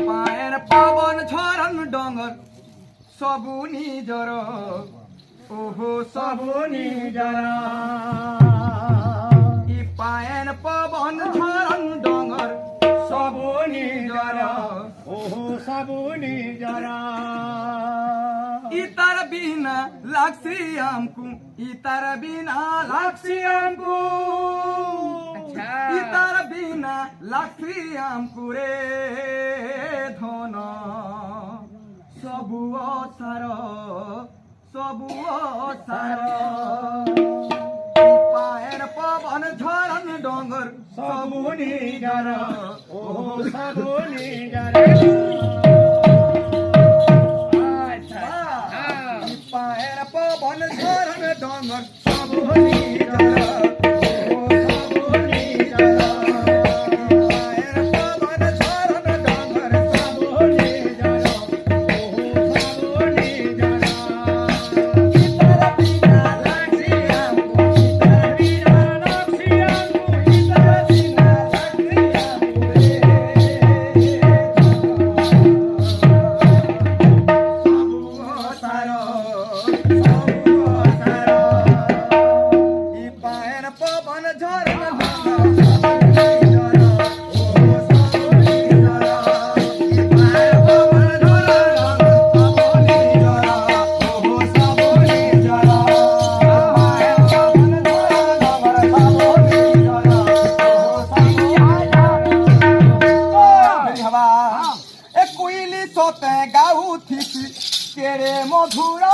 পায়ের পাবন ঝরন ডঙ্গর সবু নিজর ওহো সবু নিজর পায়ের পবন ঝরন ডঙ্গর সবু নিজর ওহো সবু নিজর ইতার বিনা লাগছি আমকু ইতার বিনা লাগছি আমকু ইতার বিনা লাগছি আমকু রে ধন সবু অসার পায়ের পবন ঝরন ডঙ্গর সবু নিজর ওহো সবু নিজর পায়ের পবন ঝরন ডঙ্গর সবু নিজর কেরে মধুরা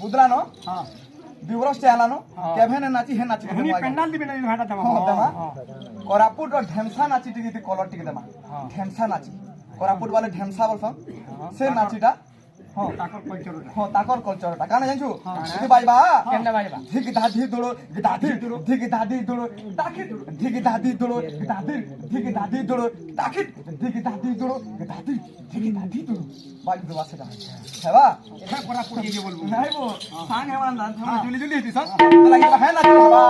বুদরানো বিবরস চালানো কেভেনে নাচি হে নাচি হেনি পেন্ডাল দিবে না ভাটা দেবা দেবা কোরাপুট ঢেমসা নাচি টিকে কলর টিকে দেবা ঢেমসা নাচি কোরাপুট বালে ঢেমসা বলছন সে নাচিটা তাকর কলচরটা কানে জানছু যদি বাইবা কেনটা বাইবা ধিক দাদি দোড়ো দাদি ধিক দাদি দোড়ো তাকিট ধিক দাদি দোড়ো দাদি ধিক দাদি দোড়ো তাকিট ধিক দাদি দোড়ো দাদি ধিক দাদি দোড়ো বাইবা দেবা সেটা হেবা এটা পড়া পড়ি দিয়ে বলবো নাইবো সাং হেমান দান থাম জুলি জুলি দিছ তালা কি হে না হেবা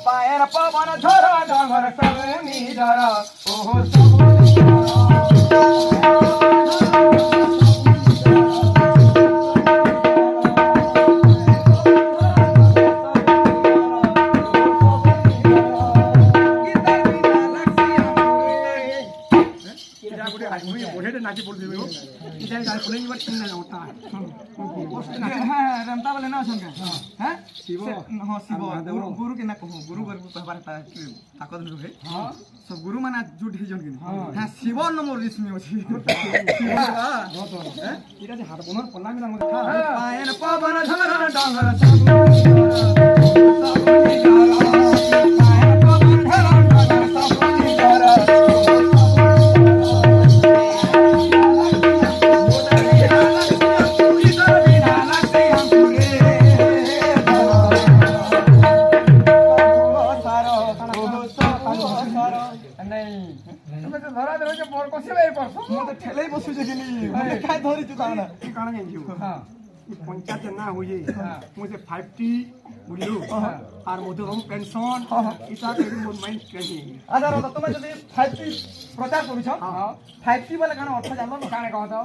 পায়ের পবন ঝরা ডঙ্গর সবুনি ঝরা ওহো নাচি বলতে দেবো এটা গাল করে নিবার চিন্তা না ওটা হ্যাঁ রমতা বলে না সঙ্গে হ্যাঁ শিব হ্যাঁ শিব গুরু के ना कहूं गुरु गुरु कहबार ताकत न रहे हां सब गुरु माने जुट ही जन किन हां शिव नंबर रिस्मी अछि शिव এটা যে হাত বোনার পল্লা আমি নাম পায়েন পবন ঝরা ডঙ্গর ঠেলাই বসুছে কিনি মানে কাই ধরিଛୁ তাহলে কাଣା জানিছো পঞ্চায়েত না হইয়ে মুঝে 5T বুঝলু আর মধুরম পেনশন ইটা করি মোর মাইন্ড কেহি আচ্ছা রত তুমি যদি 5T প্রচার করিছ 5T বলে কানা অর্থ জানো না কানে কহ দাও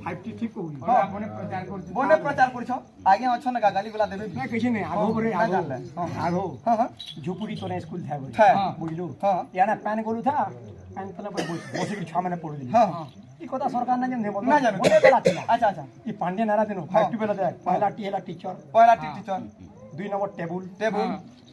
5T ঠিক কহুলি বনে প্রচার করছ আগে অছ না গালি গুলা দেবে না কিছু নেই আগো করে না আগো জানলে আগো হ্যাঁ ঝুপুরি তোরে স্কুল থাকবে হ্যাঁ বুঝলু হ্যাঁ ইয়ানা প্যান গলু থা প্যান তলে বসে কি 6 মহিনা পড়ে দিলি হ্যাঁ এই কথা সরকার না জানে বল না জানো বলে বেলা ছিল আচ্ছা আচ্ছা এই পান্ডে নারা দিন 5T বেলা দেখ পয়লা টি হেলা টিচার পয়লা টিচার 2 নম্বর টেবুল টেবুল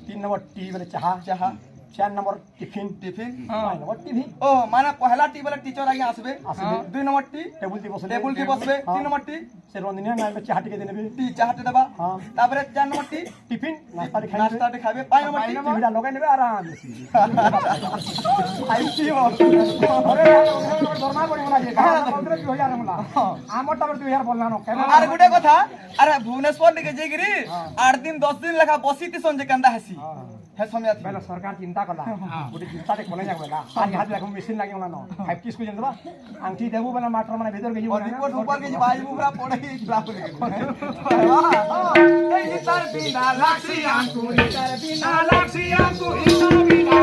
3 নম্বর টি মানে চাহা চাহা 4 নম্বর টিফিন টিফিন 5 নম্বর টিভি ও মানে পহেলা টি বলে টিচার আগে আসবে আসবে। 2 নম্বর টি টেবুল দি বসে টেবুল টি বসবে 3 নম্বর টি সে রন্দিনে না চাহা টিকে দেবে টি চাহাতে দেবা হ্যাঁ। তারপরে 4 নম্বর টি টিফিন নাস্তা খাই নাস্তাতে খাবে 5 নম্বর টি টিভিটা লগাই নেবে আরাম বেশি আইটি আরে দরমা পড়িব না যে কারণ 2000 হলা আমারটা 2000 বললা না কেন আর গোটে কথা আরে ভুবনেশ্বর দিকে যাইগিরি 8 দিন 10 দিন লেখা বসিতি সঞ্জে কান্দা হাসি হে সময় আছে বেলা সরকার চিন্তা কলা গোটে চিন্তাতে কোনে যাবে না আজ হাতে এখন মেশিন লাগি না 5T স্কুল জানবা আংটি দেবো বেলা মাস্টার মানে ভিতর গিয়ে রিপোর্ট উপর के भाई मुखरा पड़े ही खिलाफ लिखे এই তার বিনা লাক্সি আঙ্কু তার বিনা লাক্সি আঙ্কু ইতার বিনা